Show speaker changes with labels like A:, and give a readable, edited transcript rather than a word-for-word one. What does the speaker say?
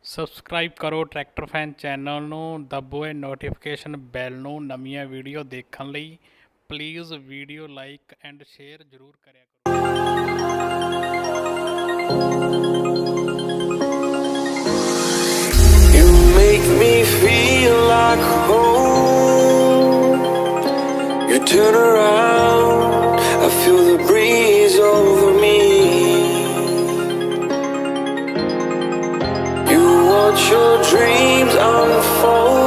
A: Subscribe ਕਰੋ tractor fan channel ਨੂੰ, ਦੱਬੋ ਇਹ ਨੋਟੀਫਿਕੇਸ਼ਨ ਬੈਲ ਨੂੰ ਨਵੀਆਂ ਵੀਡੀਓ ਦੇਖਣ ਲਈ। Please video like and share ਜ਼ਰੂਰ ਕਰਿਆ
B: You make me feel like home. You turn around, I feel the breeze over me. You watch your dreams unfold.